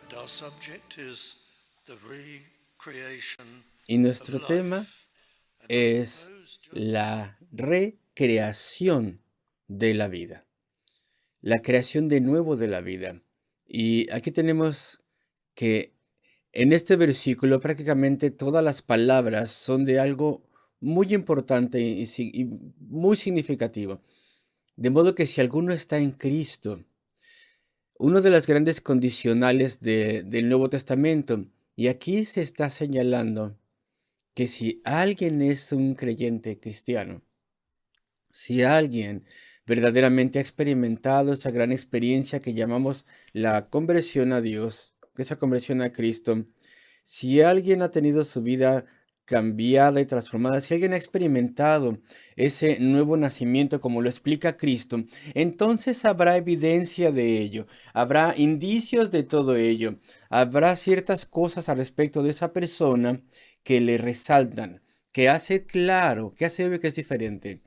And our subject is the recreation Y of nuestro tema life. And I es propose just la recreación de la vida, la creación de nuevo de la vida. Y aquí tenemos que en este versículo prácticamente todas las palabras son de algo muy importante y muy significativo. De modo que si alguno está en Cristo, uno de las grandes condicionales del Nuevo Testamento, y aquí se está señalando que si alguien es un creyente cristiano, si alguien verdaderamente ha experimentado esa gran experiencia que llamamos la conversión a Dios, esa conversión a Cristo, si alguien ha tenido su vida cambiada y transformada, si alguien ha experimentado ese nuevo nacimiento como lo explica Cristo, entonces habrá evidencia de ello, habrá indicios de todo ello, habrá ciertas cosas al respecto de esa persona que le resaltan, que hace claro, que hace ver que es diferente.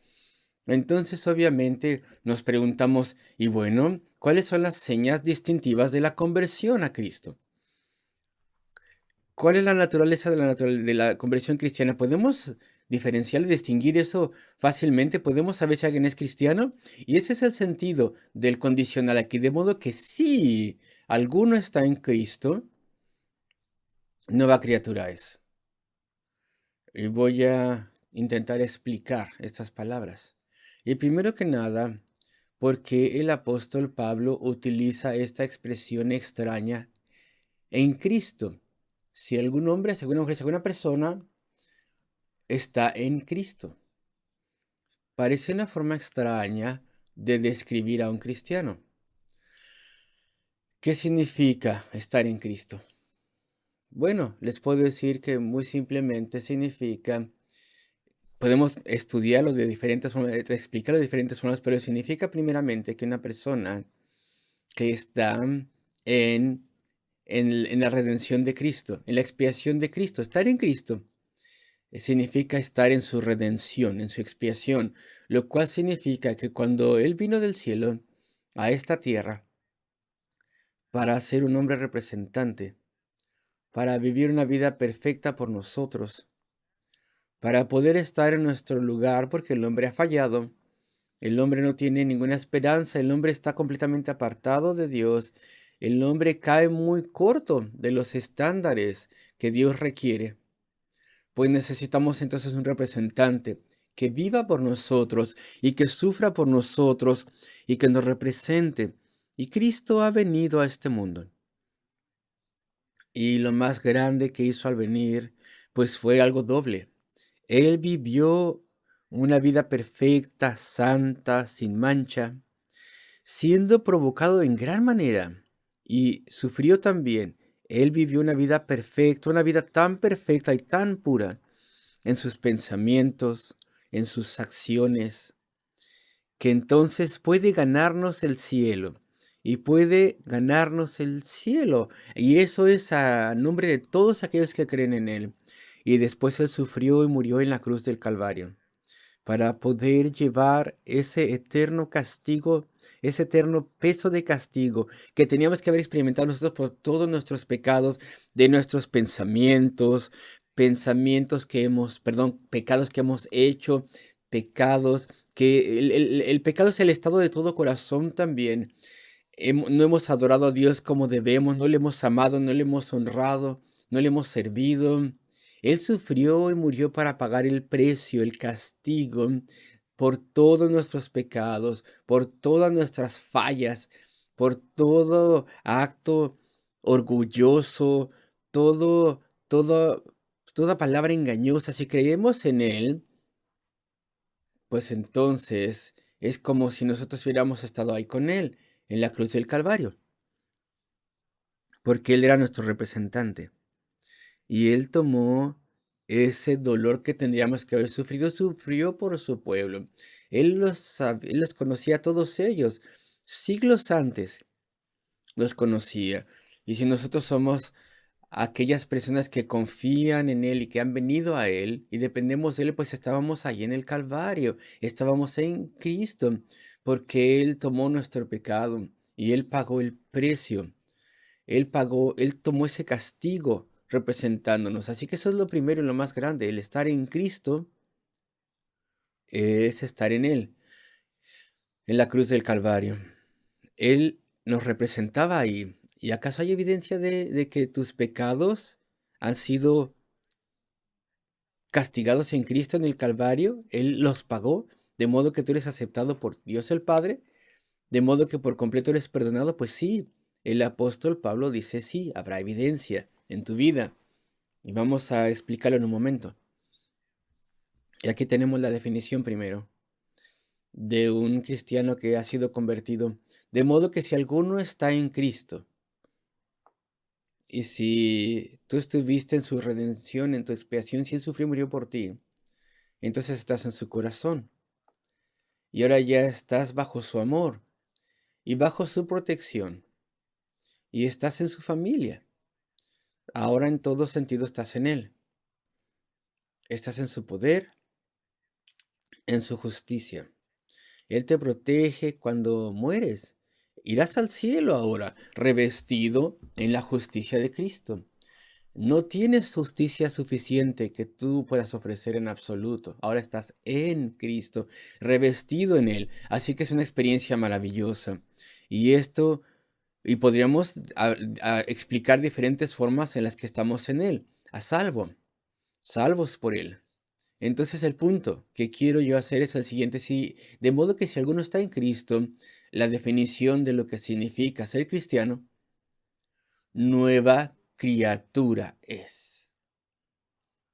Entonces, obviamente, nos preguntamos, y bueno, ¿cuáles son las señas distintivas de la conversión a Cristo? ¿Cuál es la naturaleza de de la conversión cristiana? ¿Podemos diferenciar y distinguir eso fácilmente? ¿Podemos saber si alguien es cristiano? Y ese es el sentido del condicional aquí, de modo que si alguno está en Cristo, nueva criatura es. Y voy a intentar explicar estas palabras. Y primero que nada, ¿por qué el apóstol Pablo utiliza esta expresión extraña en Cristo? Si algún hombre, si alguna mujer, si alguna persona está en Cristo. Parece una forma extraña de describir a un cristiano. ¿Qué significa estar en Cristo? Bueno, les puedo decir que muy simplemente significa, podemos estudiarlo de diferentes formas, explicarlo de diferentes formas, pero significa primeramente que una persona que está en la redención de Cristo, en la expiación de Cristo, estar en Cristo, significa estar en su redención, en su expiación, lo cual significa que cuando Él vino del cielo a esta tierra para ser un hombre representante, para vivir una vida perfecta por nosotros, para poder estar en nuestro lugar, porque el hombre ha fallado, el hombre no tiene ninguna esperanza, el hombre está completamente apartado de Dios, el hombre cae muy corto de los estándares que Dios requiere. Pues necesitamos entonces un representante que viva por nosotros y que sufra por nosotros y que nos represente. Y Cristo ha venido a este mundo. Y lo más grande que hizo al venir, pues fue algo doble. Él vivió una vida perfecta, santa, sin mancha, siendo provocado en gran manera. Y sufrió también. Él vivió una vida perfecta, una vida tan perfecta y tan pura en sus pensamientos, en sus acciones, que entonces puede ganarnos el cielo y puede ganarnos el cielo. Y eso es a nombre de todos aquellos que creen en Él. Y después Él sufrió y murió en la cruz del Calvario para poder llevar ese eterno castigo, ese eterno peso de castigo que teníamos que haber experimentado nosotros por todos nuestros pecados, de nuestros pensamientos, pecados que hemos hecho, pecados que el pecado es el estado de todo corazón también. No hemos adorado a Dios como debemos, no le hemos amado, no le hemos honrado, no le hemos servido. Él sufrió y murió para pagar el precio, el castigo por todos nuestros pecados, por todas nuestras fallas, por todo acto orgulloso, todo, todo, toda palabra engañosa. Si creemos en Él, pues entonces es como si nosotros hubiéramos estado ahí con Él, en la cruz del Calvario, porque Él era nuestro representante. Y Él tomó ese dolor que tendríamos que haber sufrido, sufrió por su pueblo. Él los conocía a todos ellos. Siglos antes los conocía. Y si nosotros somos aquellas personas que confían en Él y que han venido a Él y dependemos de Él, pues estábamos ahí en el Calvario, estábamos en Cristo, porque Él tomó nuestro pecado y Él pagó el precio. Él pagó, Él tomó ese castigo representándonos. Así que eso es lo primero y lo más grande. El estar en Cristo es estar en Él, en la cruz del Calvario. Él nos representaba ahí. ¿Y acaso hay evidencia de que tus pecados han sido castigados en Cristo en el Calvario? Él los pagó, de modo que tú eres aceptado por Dios el Padre, de modo que por completo eres perdonado. Pues sí, el apóstol Pablo dice sí, habrá evidencia en tu vida. Y vamos a explicarlo en un momento. Y aquí tenemos la definición primero de un cristiano que ha sido convertido. De modo que si alguno está en Cristo, y si tú estuviste en su redención, en tu expiación, si Él sufrió y murió por ti, entonces estás en su corazón. Y ahora ya estás bajo su amor y bajo su protección. Y estás en su familia. Ahora en todo sentido estás en Él. Estás en su poder, en su justicia. Él te protege cuando mueres. Irás al cielo ahora, revestido en la justicia de Cristo. No tienes justicia suficiente que tú puedas ofrecer en absoluto. Ahora estás en Cristo, revestido en Él. Así que es una experiencia maravillosa. Y esto, y podríamos explicar diferentes formas en las que estamos en Él. A salvo, salvos por Él. Entonces el punto que quiero yo hacer es el siguiente, de modo que si alguno está en Cristo, la definición de lo que significa ser cristiano, nueva criatura es.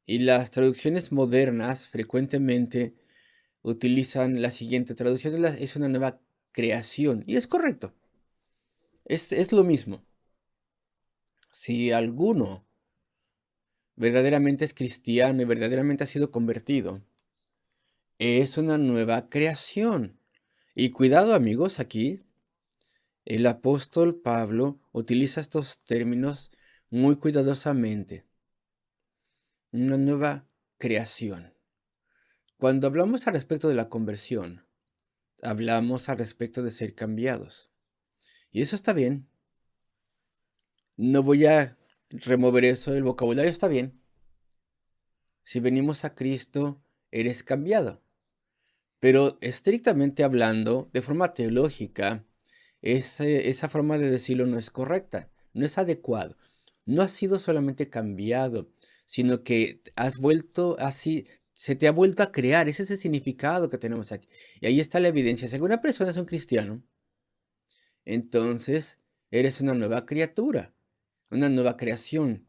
Y las traducciones modernas frecuentemente utilizan la siguiente traducción, es una nueva creación. Y es correcto, es lo mismo. Si alguno verdaderamente es cristiano y verdaderamente ha sido convertido, es una nueva creación. Y cuidado amigos, aquí el apóstol Pablo utiliza estos términos muy cuidadosamente. Una nueva creación. Cuando hablamos al respecto de la conversión, hablamos al respecto de ser cambiados. Y eso está bien. No voy a remover eso del vocabulario, está bien. Si venimos a Cristo, eres cambiado. Pero estrictamente hablando, de forma teológica, esa forma de decirlo no es correcta, no es adecuado. No has sido solamente cambiado, sino que has vuelto así, se te ha vuelto a crear. Ese es el significado que tenemos aquí. Y ahí está la evidencia. Si una persona es un cristiano, entonces eres una nueva criatura, una nueva creación.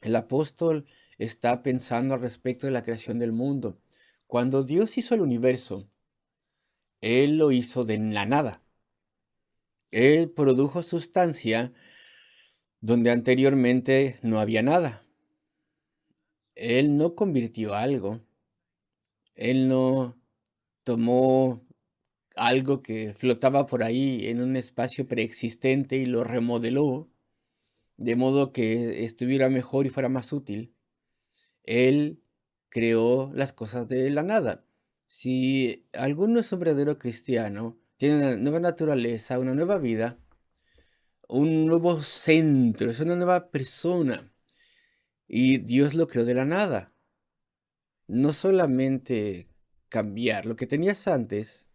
El apóstol está pensando al respecto de la creación del mundo. Cuando Dios hizo el universo, Él lo hizo de la nada. Él produjo sustancia donde anteriormente no había nada. Él no convirtió algo. Él no tomó algo que flotaba por ahí en un espacio preexistente y lo remodeló de modo que estuviera mejor y fuera más útil. Él creó las cosas de la nada. Si alguno es un verdadero cristiano, tiene una nueva naturaleza, una nueva vida, un nuevo centro, es una nueva persona. Y Dios lo creó de la nada. No solamente cambiar, lo que tenías antes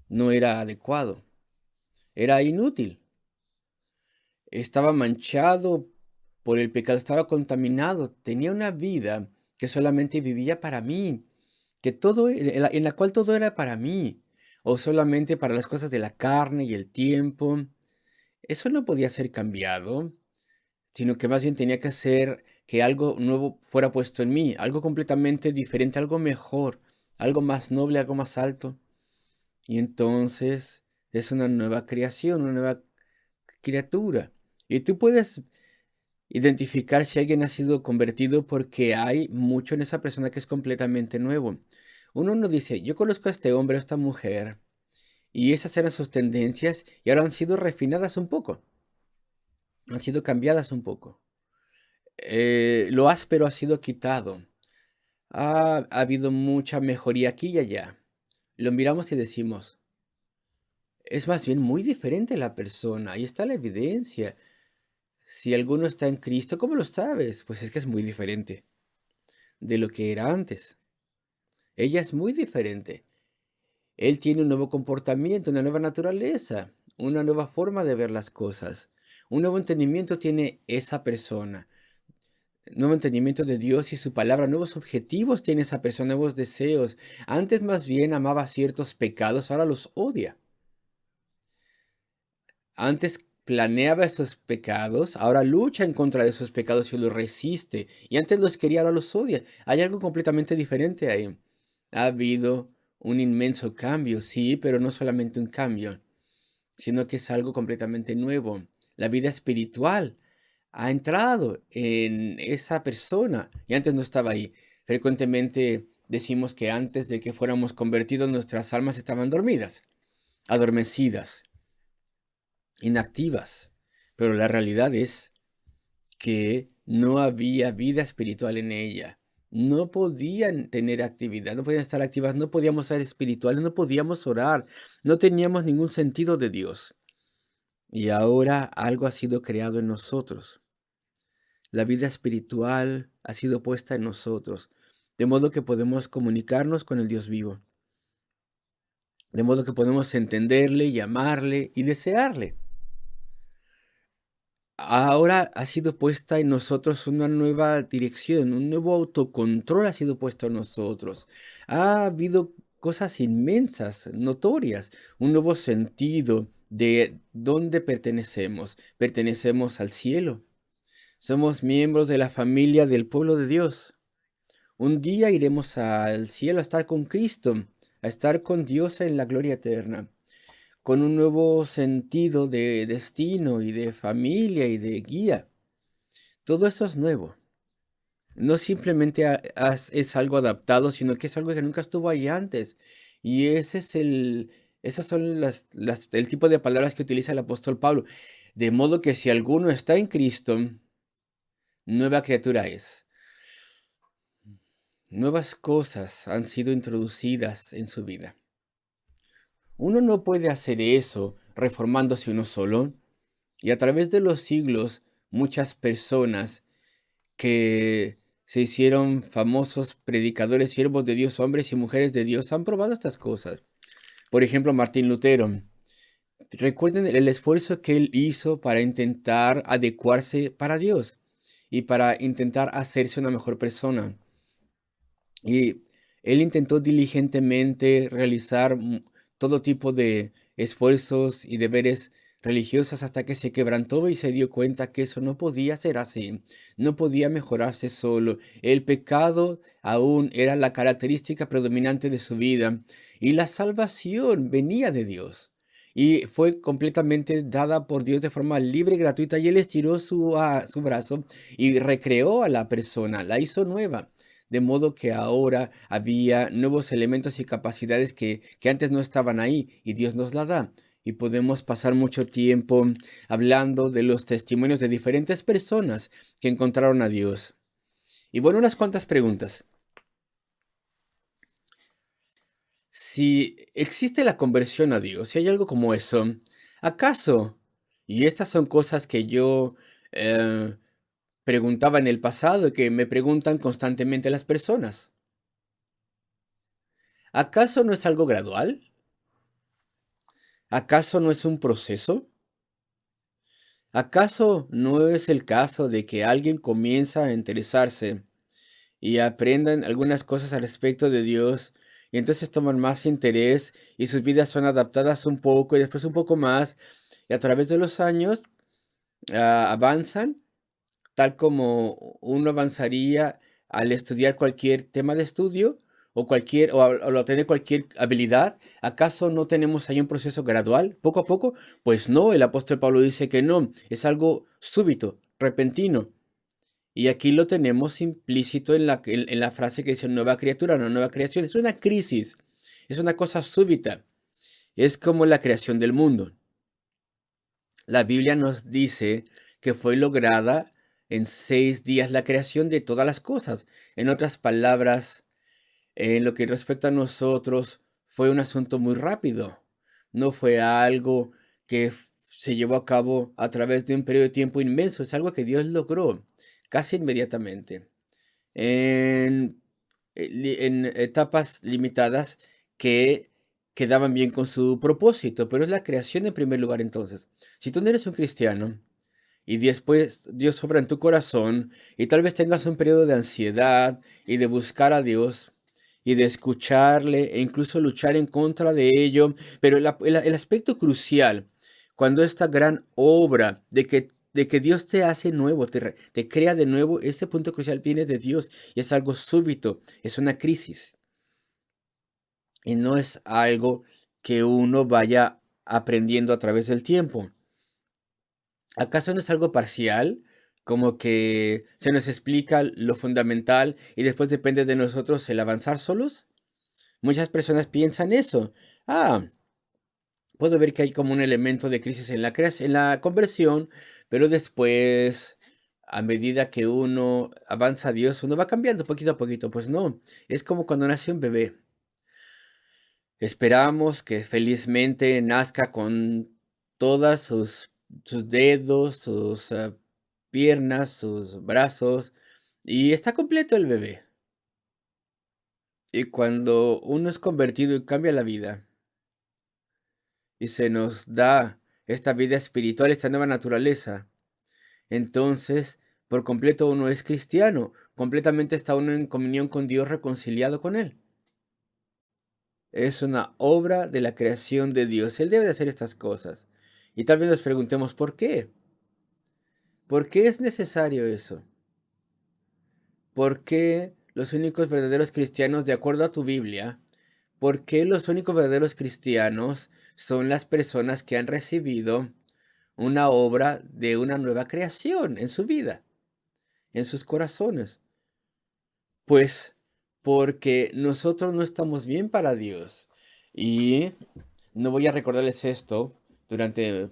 no era adecuado, era inútil. Estaba manchado por el pecado, estaba contaminado, tenía una vida que solamente vivía para mí, que todo, en la cual todo era para mí, o solamente para las cosas de la carne y el tiempo. Eso no podía ser cambiado, sino que más bien tenía que ser que algo nuevo fuera puesto en mí, algo completamente diferente, algo mejor, algo más noble, algo más alto. Y entonces es una nueva creación, una nueva criatura. Y tú puedes identificar si alguien ha sido convertido porque hay mucho en esa persona que es completamente nuevo. Uno no dice, yo conozco a este hombre, a esta mujer, y esas eran sus tendencias y ahora han sido refinadas un poco, han sido cambiadas un poco. Lo áspero ha sido quitado. Ha habido mucha mejoría aquí y allá. Lo miramos y decimos, Es más bien muy diferente la persona. Ahí está la evidencia. Si alguno está en Cristo, ¿cómo lo sabes? Pues es que es muy diferente de lo que era antes. Ella es muy diferente. Él tiene un nuevo comportamiento, una nueva naturaleza, una nueva forma de ver las cosas. Un nuevo entendimiento tiene esa persona. Nuevo entendimiento de Dios y su palabra, nuevos objetivos tiene esa persona, nuevos deseos. Antes más bien amaba ciertos pecados, ahora los odia. Antes planeaba esos pecados, ahora lucha en contra de esos pecados y los resiste. Y antes los quería, ahora los odia. Hay algo completamente diferente ahí. Ha habido un inmenso cambio, sí, pero no solamente un cambio, sino que es algo completamente nuevo. La vida espiritual ha entrado en esa persona y antes no estaba ahí. Frecuentemente decimos que antes de que fuéramos convertidos nuestras almas estaban dormidas, adormecidas, inactivas. Pero la realidad es que no había vida espiritual en ella. No podían tener actividad, no podían estar activas, no podíamos ser espirituales, no podíamos orar, no teníamos ningún sentido de Dios. Y ahora algo ha sido creado en nosotros. La vida espiritual ha sido puesta en nosotros, de modo que podemos comunicarnos con el Dios vivo, de modo que podemos entenderle, llamarle y desearle. Ahora ha sido puesta en nosotros una nueva dirección, un nuevo autocontrol ha sido puesto en nosotros. Ha habido cosas inmensas, notorias, un nuevo sentido de dónde pertenecemos. Pertenecemos al cielo. Somos miembros de la familia del pueblo de Dios. Un día iremos al cielo a estar con Cristo, a estar con Dios en la gloria eterna, con un nuevo sentido de destino y de familia y de guía. Todo eso es nuevo. No simplemente es algo adaptado, sino que es algo que nunca estuvo ahí antes. Y esas son el tipo de palabras que utiliza el apóstol Pablo. De modo que si alguno está en Cristo, nueva criatura es. Nuevas cosas han sido introducidas en su vida. Uno no puede hacer eso reformándose uno solo. Y a través de los siglos, muchas personas que se hicieron famosos predicadores, siervos de Dios, hombres y mujeres de Dios, han probado estas cosas. Por ejemplo, Martín Lutero. Recuerden el esfuerzo que él hizo para intentar adecuarse para Dios y para intentar hacerse una mejor persona. Y él intentó diligentemente realizar todo tipo de esfuerzos y deberes religiosos hasta que se quebrantó y se dio cuenta que eso no podía ser así, no podía mejorarse solo. El pecado aún era la característica predominante de su vida y la salvación venía de Dios. Y fue completamente dada por Dios de forma libre y gratuita. Y Él estiró su brazo y recreó a la persona, la hizo nueva de modo que ahora había nuevos elementos y capacidades que antes no estaban ahí y Dios nos la da. Y podemos pasar mucho tiempo hablando de los testimonios de diferentes personas que encontraron a Dios. Y bueno, unas cuantas preguntas. Si existe la conversión a Dios, si hay algo como eso, ¿acaso? Y estas son cosas que yo eh, preguntaba en el pasado y que me preguntan constantemente las personas. ¿Acaso no es algo gradual? ¿Acaso no es un proceso? ¿Acaso no es el caso de que alguien comienza a interesarse y aprendan algunas cosas al respecto de Dios y entonces toman más interés y sus vidas son adaptadas un poco y después un poco más y a través de los años avanzan tal como uno avanzaría al estudiar cualquier tema de estudio o al obtener cualquier habilidad? ¿Acaso no tenemos ahí un proceso gradual, poco a poco? Pues no, el apóstol Pablo dice que no, es algo súbito, repentino. Y aquí lo tenemos implícito en la frase que dice nueva criatura, no nueva creación. Es una crisis, es una cosa súbita. Es como la creación del mundo. La Biblia nos dice que fue lograda en 6 días la creación de todas las cosas. En otras palabras, en lo que respecta a nosotros, fue un asunto muy rápido. no fue algo que se llevó a cabo a través de un periodo de tiempo inmenso, es algo que Dios logró casi inmediatamente, en, en etapas limitadas que quedaban bien con su propósito, pero es la creación en primer lugar entonces. Si tú no eres un cristiano, y después Dios obra en tu corazón y tal vez tengas un periodo de ansiedad y de buscar a Dios y de escucharle e incluso luchar en contra de ello. Pero el aspecto crucial, cuando esta gran obra de que Dios te hace nuevo, te crea de nuevo, ese punto crucial viene de Dios y es algo súbito, es una crisis y no es algo que uno vaya aprendiendo a través del tiempo. ¿Acaso no es algo parcial? Como que se nos explica lo fundamental y después depende de nosotros el avanzar solos. Muchas personas piensan eso. Ah, puedo ver que hay como un elemento de crisis en en la conversión, pero después, a medida que uno avanza a Dios, uno va cambiando poquito a poquito. Pues no, es como cuando nace un bebé. Esperamos que felizmente nazca con todas sus dedos, sus piernas, sus brazos, y está completo el bebé. Y cuando uno es convertido y cambia la vida, y se nos da esta vida espiritual, esta nueva naturaleza, entonces por completo uno es cristiano, completamente está uno en comunión con Dios, reconciliado con Él. Es una obra de la creación de Dios. Él debe de hacer estas cosas. Y tal vez nos preguntemos, ¿por qué? ¿Por qué es necesario eso? ¿Por qué los únicos verdaderos cristianos, de acuerdo a tu Biblia, por qué los únicos verdaderos cristianos son las personas que han recibido una obra de una nueva creación en su vida, en sus corazones? Pues porque nosotros no estamos bien para Dios. Y no voy a recordarles esto durante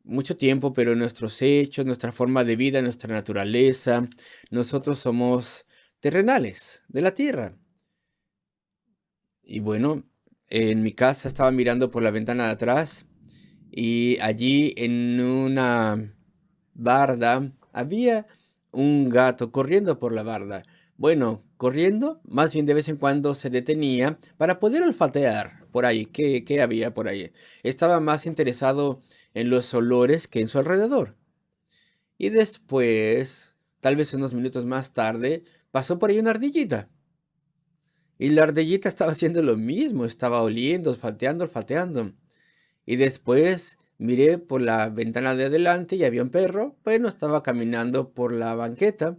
mucho tiempo, pero nuestros hechos, nuestra forma de vida, nuestra naturaleza, nosotros somos terrenales, de la tierra. Y bueno, en mi casa estaba mirando por la ventana de atrás y allí en una barda había un gato corriendo por la barda. Bueno, corriendo, más bien de vez en cuando se detenía para poder olfatear por ahí, qué había por ahí. Estaba más interesado en los olores que en su alrededor. Y después, tal vez unos minutos más tarde, pasó por ahí una ardillita. Y la ardillita estaba haciendo lo mismo, estaba oliendo, olfateando, olfateando. Y después miré por la ventana de adelante y había un perro. Bueno, estaba caminando por la banqueta,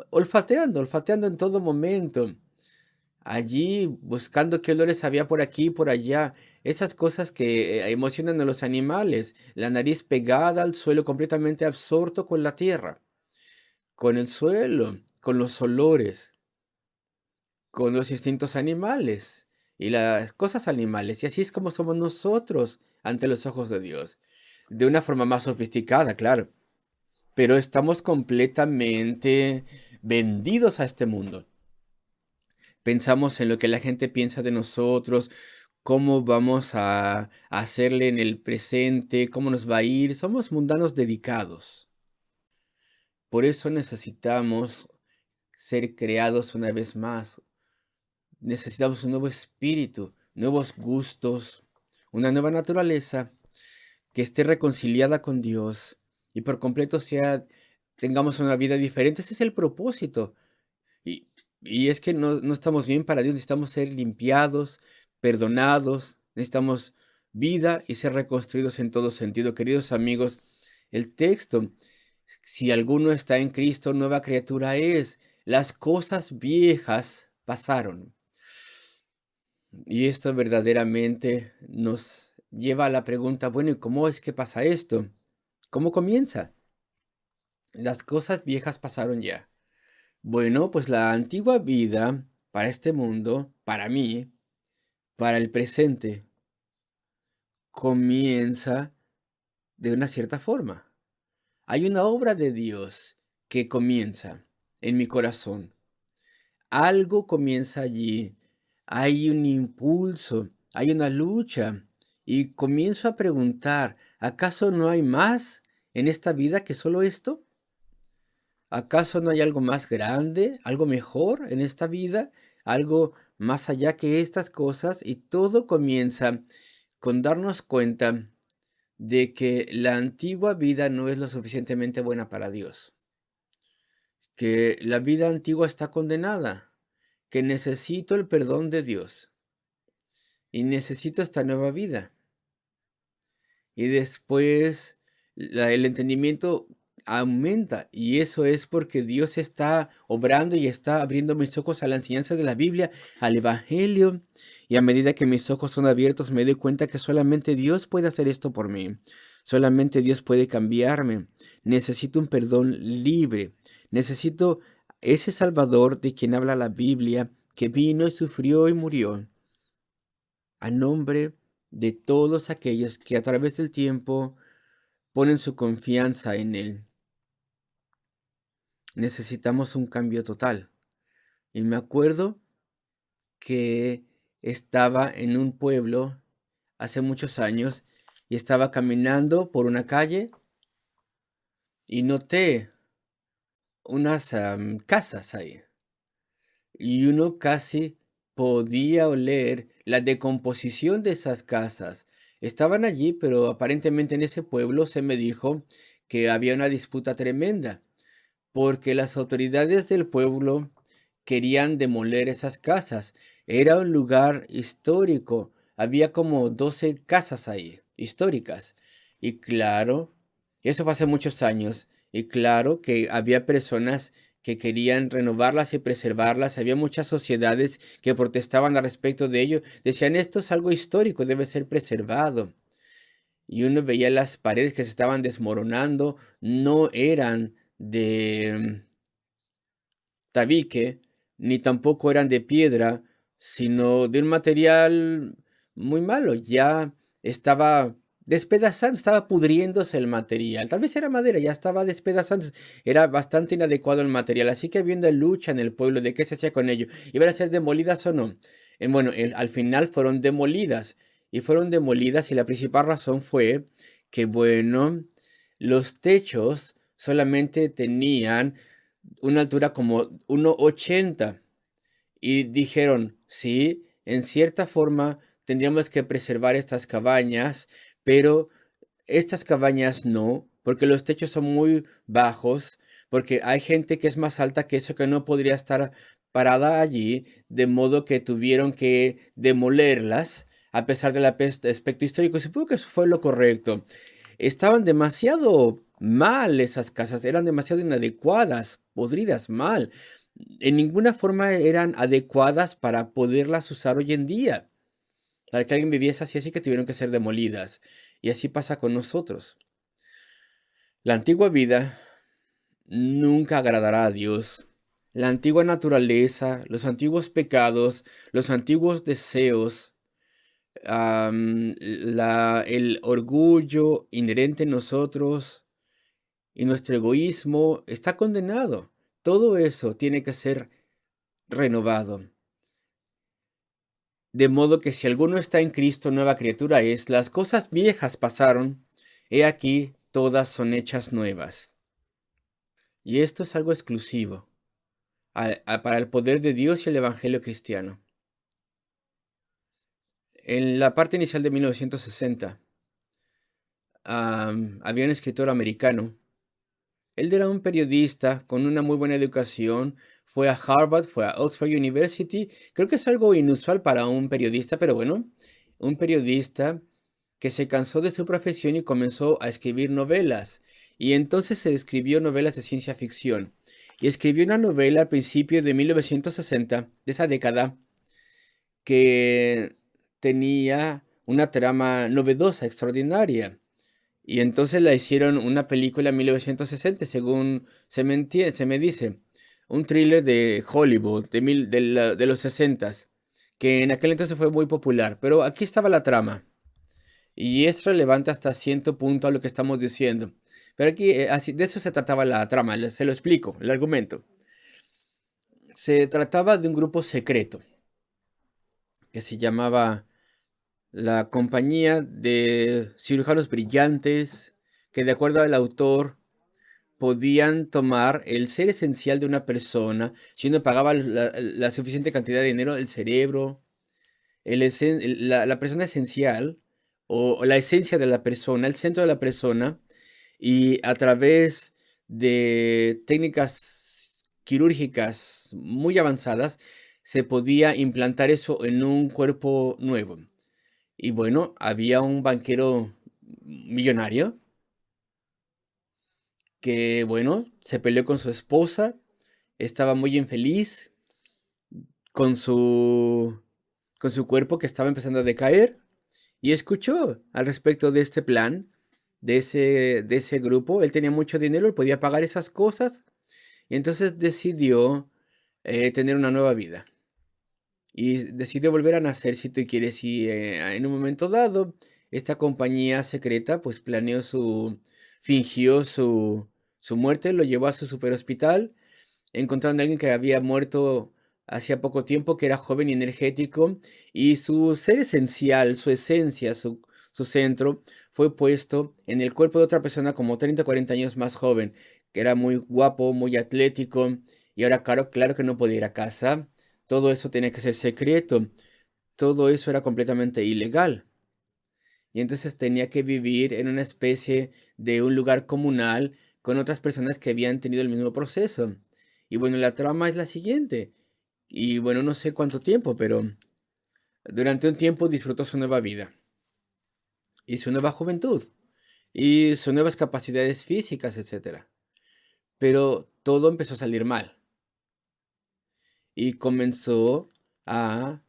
olfateando, olfateando en todo momento. Allí buscando qué olores había por aquí y por allá. Esas cosas que emocionan a los animales. La nariz pegada al suelo, completamente absorto con la tierra, con el suelo, con los olores, con los instintos animales y las cosas animales. Y así es como somos nosotros ante los ojos de Dios. De una forma más sofisticada, claro. Pero estamos completamente vendidos a este mundo. Pensamos en lo que la gente piensa de nosotros, cómo vamos a hacerle en el presente, cómo nos va a ir. Somos mundanos dedicados. Por eso necesitamos ser creados una vez más. Necesitamos un nuevo espíritu, nuevos gustos, una nueva naturaleza que esté reconciliada con Dios y por completo tengamos una vida diferente. Ese es el propósito. Y, y es que no estamos bien para Dios, necesitamos ser limpiados, perdonados, necesitamos vida y ser reconstruidos en todo sentido. Queridos amigos, el texto, si alguno está en Cristo, nueva criatura es. Las cosas viejas pasaron. Y esto verdaderamente nos lleva a la pregunta, bueno, ¿y cómo es que pasa esto? ¿Cómo comienza? Las cosas viejas pasaron ya. Bueno, pues la antigua vida para este mundo, para mí, para el presente, comienza de una cierta forma. Hay una obra de Dios que comienza en mi corazón. Algo comienza allí. Hay un impulso, hay una lucha. y comienzo a preguntar, ¿acaso no hay más en esta vida que solo esto? ¿Acaso no hay algo más grande, algo mejor en esta vida, algo más allá que estas cosas? Y todo comienza con darnos cuenta de que la antigua vida no es lo suficientemente buena para Dios, que la vida antigua está condenada, que necesito el perdón de Dios y necesito esta nueva vida. Y después el entendimiento aumenta y eso es porque Dios está obrando y está abriendo mis ojos a la enseñanza de la Biblia, al Evangelio. Y a medida que mis ojos son abiertos me doy cuenta que solamente Dios puede hacer esto por mí. Solamente Dios puede cambiarme. Necesito un perdón libre. Necesito ese Salvador de quien habla la Biblia, que vino y sufrió y murió a nombre de todos aquellos que a través del tiempo ponen su confianza en Él. Necesitamos un cambio total. Y me acuerdo que estaba en un pueblo hace muchos años y estaba caminando por una calle y noté unas casas ahí. Y uno casi podía oler la decomposición de esas casas. Estaban allí, pero aparentemente en ese pueblo se me dijo que había una disputa tremenda, porque las autoridades del pueblo querían demoler esas casas. Era un lugar histórico. Había como 12 casas ahí, históricas. Y claro, eso fue hace muchos años. Y claro que había personas que querían renovarlas y preservarlas. Había muchas sociedades que protestaban al respecto de ello. Decían, esto es algo histórico, debe ser preservado. Y uno veía las paredes que se estaban desmoronando, no eran de tabique, ni tampoco eran de piedra, sino de un material muy malo. Ya estaba despedazando, estaba pudriéndose el material. Tal vez era madera, ya estaba despedazándose. Era bastante inadecuado el material. Así que había una lucha en el pueblo de qué se hacía con ello. ¿Iban a ser demolidas o no? Bueno, al final fueron demolidas. Y fueron demolidas y la principal razón fue que, bueno, los techos solamente tenían una altura como 1,80 y dijeron, sí, en cierta forma tendríamos que preservar estas cabañas, pero estas cabañas no, porque los techos son muy bajos, porque hay gente que es más alta que eso que no podría estar parada allí, de modo que tuvieron que demolerlas a pesar del aspecto histórico. Y supongo que eso fue lo correcto. Estaban demasiado mal esas casas, eran demasiado inadecuadas, podridas mal. En ninguna forma eran adecuadas para poderlas usar hoy en día. Para que alguien viviese así, así que tuvieron que ser demolidas. Y así pasa con nosotros. La antigua vida nunca agradará a Dios. La antigua naturaleza, los antiguos pecados, los antiguos deseos, el orgullo inherente en nosotros y nuestro egoísmo está condenado. Todo eso tiene que ser renovado. De modo que si alguno está en Cristo, nueva criatura es, las cosas viejas pasaron, he aquí, todas son hechas nuevas. Y esto es algo exclusivo para el poder de Dios y el Evangelio cristiano. En la parte inicial de 1960, había un escritor americano. Él era un periodista con una muy buena educación. Fue a Harvard, fue a Oxford University. Creo que es algo inusual para un periodista, pero bueno, un periodista que se cansó de su profesión y comenzó a escribir novelas. Y entonces se escribió novelas de ciencia ficción. Y escribió una novela al principio de 1960, de esa década, que tenía una trama novedosa, extraordinaria. Y entonces la hicieron una película en 1960, según se me dice. Un thriller de Hollywood, de los 60, que en aquel entonces fue muy popular. Pero aquí estaba la trama. Y es relevante hasta cierto punto a lo que estamos diciendo. Pero aquí, así, de eso se trataba la trama, se lo explico, el argumento. Se trataba de un grupo secreto que se llamaba la compañía de cirujanos brillantes que, de acuerdo al autor, podían tomar el ser esencial de una persona, si uno pagaba la suficiente cantidad de dinero, el cerebro, la persona esencial o la esencia de la persona, el centro de la persona, y a través de técnicas quirúrgicas muy avanzadas, se podía implantar eso en un cuerpo nuevo. Y bueno, había un banquero millonario que, bueno, se peleó con su esposa, estaba muy infeliz con con su cuerpo que estaba empezando a decaer y escuchó al respecto de este plan, de ese grupo. Él tenía mucho dinero, él podía pagar esas cosas y entonces decidió tener una nueva vida. Y decidió volver a nacer, si tú quieres, y en un momento dado, esta compañía secreta pues fingió su muerte, lo llevó a su superhospital, encontraron a alguien que había muerto hacía poco tiempo, que era joven y energético, y su ser esencial, su esencia, su centro, fue puesto en el cuerpo de otra persona como 30 o 40 años más joven, que era muy guapo, muy atlético, y ahora claro que no podía ir a casa, todo eso tenía que ser secreto, todo eso era completamente ilegal. Y entonces tenía que vivir en una especie de un lugar comunal con otras personas que habían tenido el mismo proceso. Y bueno, la trama es la siguiente. Y bueno, no sé cuánto tiempo, pero durante un tiempo disfrutó su nueva vida y su nueva juventud y sus nuevas capacidades físicas, etcétera. Pero todo empezó a salir mal y comenzó a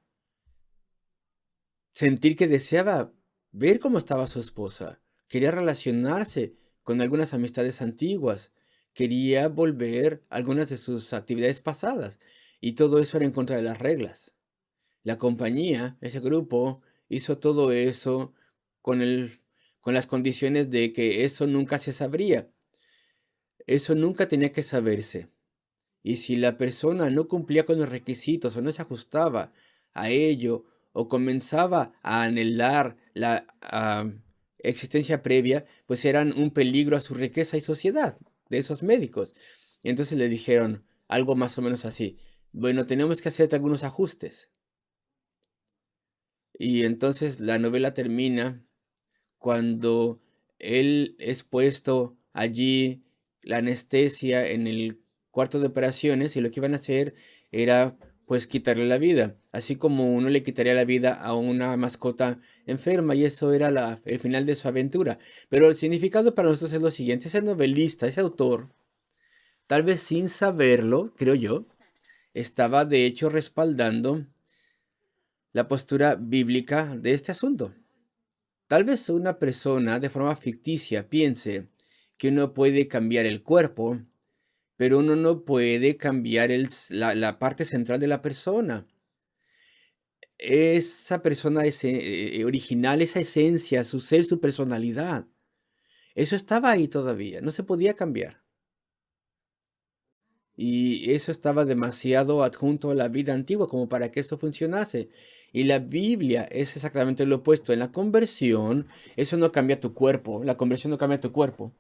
sentir que deseaba ver cómo estaba su esposa, quería relacionarse con algunas amistades antiguas, quería volver a algunas de sus actividades pasadas, y todo eso era en contra de las reglas. La compañía, ese grupo, hizo todo eso con con las condiciones de que eso nunca se sabría, eso nunca tenía que saberse. Y si la persona no cumplía con los requisitos o no se ajustaba a ello o comenzaba a anhelar la existencia previa, pues eran un peligro a su riqueza y sociedad de esos médicos. Y entonces le dijeron algo más o menos así, bueno, tenemos que hacerte algunos ajustes. Y entonces la novela termina cuando él es puesto allí, la anestesia en el cuarto de operaciones, y lo que iban a hacer era pues quitarle la vida, así como uno le quitaría la vida a una mascota enferma, y eso era el final de su aventura. Pero el significado para nosotros es lo siguiente: ese novelista, ese autor, tal vez sin saberlo, creo yo, estaba de hecho respaldando la postura bíblica de este asunto. Tal vez una persona de forma ficticia piense que uno puede cambiar el cuerpo, pero uno no puede cambiar la parte central de la persona. Esa persona original, esa esencia, su ser, su personalidad. Eso estaba ahí todavía, no se podía cambiar. Y eso estaba demasiado adjunto a la vida antigua como para que eso funcionase. Y la Biblia es exactamente lo opuesto. En la conversión, eso no cambia tu cuerpo. La conversión no cambia tu cuerpo.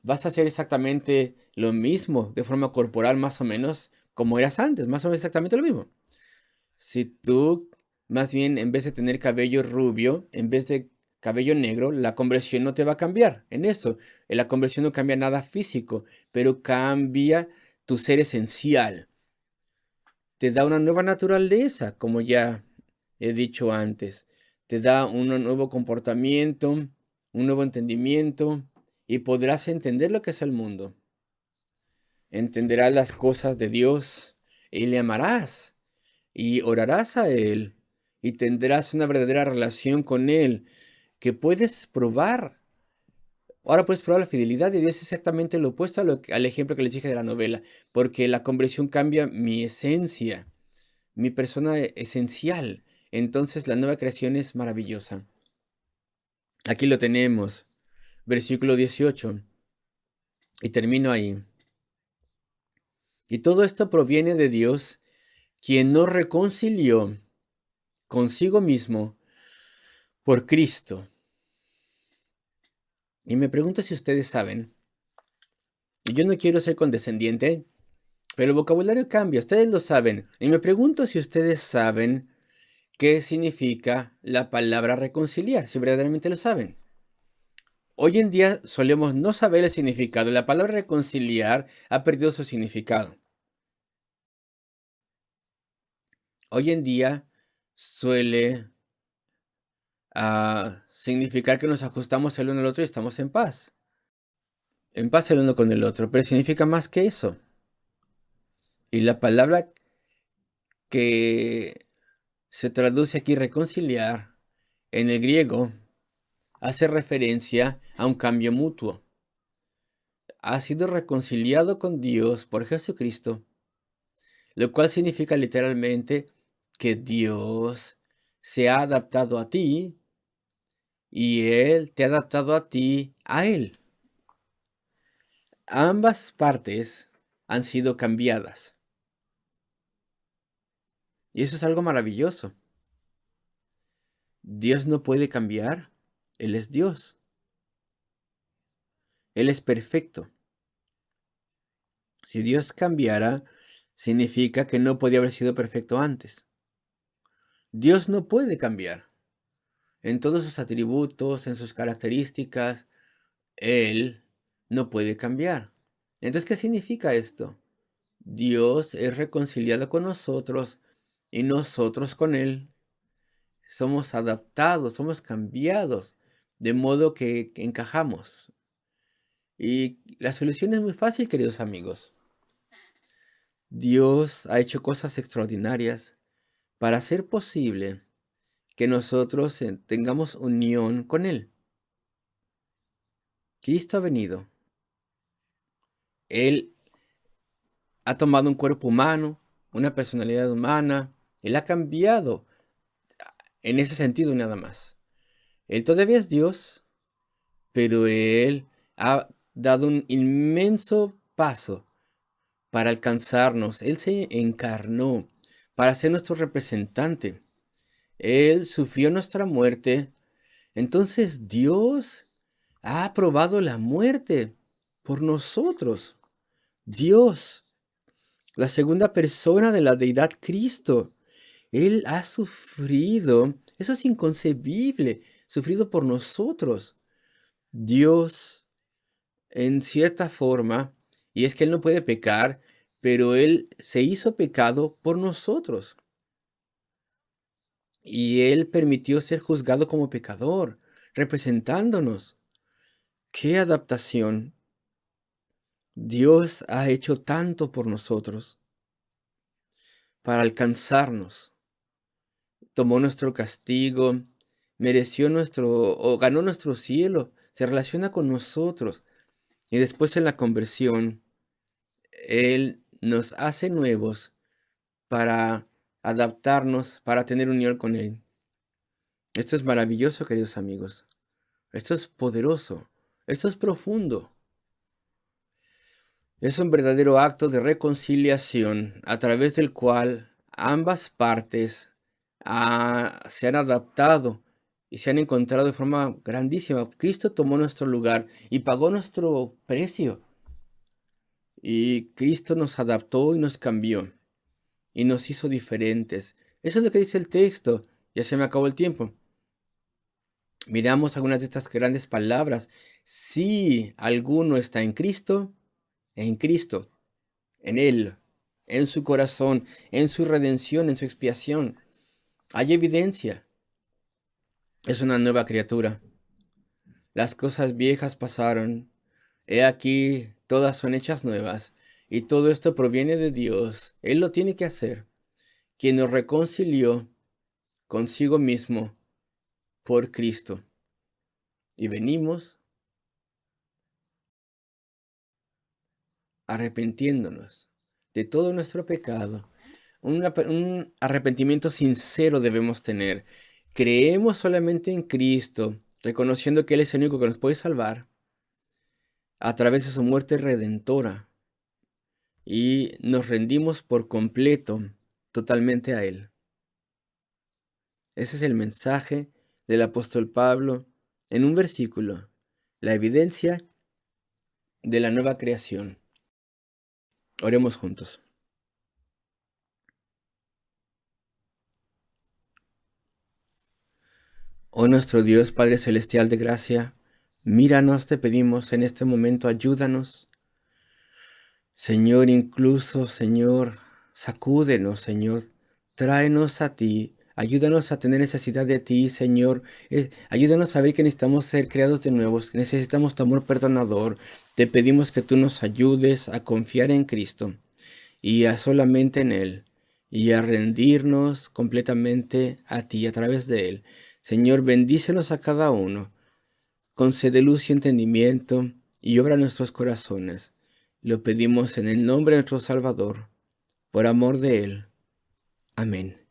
Vas a hacer exactamente lo mismo de forma corporal, más o menos como eras antes, más o menos exactamente lo mismo. Si tú, más bien, en vez de tener cabello rubio, en vez de cabello negro, la conversión no te va a cambiar en eso. La conversión no cambia nada físico, pero cambia tu ser esencial. Te da una nueva naturaleza, como ya he dicho antes. Te da un nuevo comportamiento, un nuevo entendimiento, y podrás entender lo que es el mundo. Entenderás las cosas de Dios y le amarás y orarás a Él y tendrás una verdadera relación con Él que puedes probar. Ahora puedes probar la fidelidad de Dios, es exactamente lo opuesto al ejemplo que les dije de la novela, porque la conversión cambia mi esencia, mi persona esencial. Entonces la nueva creación es maravillosa. Aquí lo tenemos, versículo 18, y termino ahí. Y todo esto proviene de Dios, quien nos reconcilió consigo mismo por Cristo. Y me pregunto si ustedes saben, y yo no quiero ser condescendiente, pero el vocabulario cambia, ustedes lo saben. Y me pregunto si ustedes saben qué significa la palabra reconciliar, si verdaderamente lo saben. Hoy en día solemos no saber el significado. La palabra reconciliar ha perdido su significado. Hoy en día suele significar que nos ajustamos el uno al otro y estamos en paz el uno con el otro, pero significa más que eso. Y la palabra que se traduce aquí reconciliar en el griego hace referencia a un cambio mutuo. Ha sido reconciliado con Dios por Jesucristo, lo cual significa literalmente que Dios se ha adaptado a ti y Él te ha adaptado a ti a Él. Ambas partes han sido cambiadas. Y eso es algo maravilloso. Dios no puede cambiar. Él es Dios. Él es perfecto. Si Dios cambiara, significa que no podía haber sido perfecto antes. Dios no puede cambiar. En todos sus atributos, en sus características, Él no puede cambiar. Entonces, ¿qué significa esto? Dios es reconciliado con nosotros y nosotros con Él. Somos adaptados, somos cambiados, de modo que encajamos. Y la solución es muy fácil, queridos amigos. Dios ha hecho cosas extraordinarias para hacer posible que nosotros tengamos unión con Él. Cristo ha venido. Él ha tomado un cuerpo humano, una personalidad humana. Él ha cambiado en ese sentido nada más. Él todavía es Dios, pero Él ha dado un inmenso paso para alcanzarnos. Él se encarnó para ser nuestro representante. Él sufrió nuestra muerte. Entonces Dios ha aprobado la muerte por nosotros. Dios, la segunda persona de la deidad Cristo, Él ha sufrido. Eso es inconcebible. Sufrido por nosotros. Dios, en cierta forma, y es que Él no puede pecar, pero Él se hizo pecado por nosotros. Y Él permitió ser juzgado como pecador, representándonos. ¡Qué adaptación! Dios ha hecho tanto por nosotros para alcanzarnos. Tomó nuestro castigo, mereció o ganó nuestro cielo, se relaciona con nosotros. Y después en la conversión, Él nos hace nuevos para adaptarnos, para tener unión con Él. Esto es maravilloso, queridos amigos. Esto es poderoso. Esto es profundo. Es un verdadero acto de reconciliación a través del cual ambas partes se han adaptado y se han encontrado de forma grandísima. Cristo tomó nuestro lugar y pagó nuestro precio. Y Cristo nos adaptó y nos cambió y nos hizo diferentes. Eso es lo que dice el texto. Ya se me acabó el tiempo. Miramos algunas de estas grandes palabras. Si alguno está en Cristo, en Él, en su corazón, en su redención, en su expiación, hay evidencia. Es una nueva criatura. Las cosas viejas pasaron. He aquí, todas son hechas nuevas. Y todo esto proviene de Dios. Él lo tiene que hacer. Quien nos reconcilió consigo mismo por Cristo. Y venimos arrepintiéndonos de todo nuestro pecado. Un arrepentimiento sincero debemos tener. Creemos solamente en Cristo, reconociendo que Él es el único que nos puede salvar a través de su muerte redentora. Y nos rendimos por completo, totalmente a Él. Ese es el mensaje del apóstol Pablo en un versículo, la evidencia de la nueva creación. Oremos juntos. Oh nuestro Dios, Padre Celestial de gracia, míranos, te pedimos en este momento, ayúdanos. Señor, incluso, Señor, sacúdenos, Señor, tráenos a ti, ayúdanos a tener necesidad de ti, Señor. Ayúdanos a ver que necesitamos ser creados de nuevo, necesitamos tu amor perdonador. Te pedimos que tú nos ayudes a confiar en Cristo y a solamente en Él, y a rendirnos completamente a ti a través de Él. Señor, bendícenos a cada uno, concede luz y entendimiento, y obra en nuestros corazones. Lo pedimos en el nombre de nuestro Salvador, por amor de Él. Amén.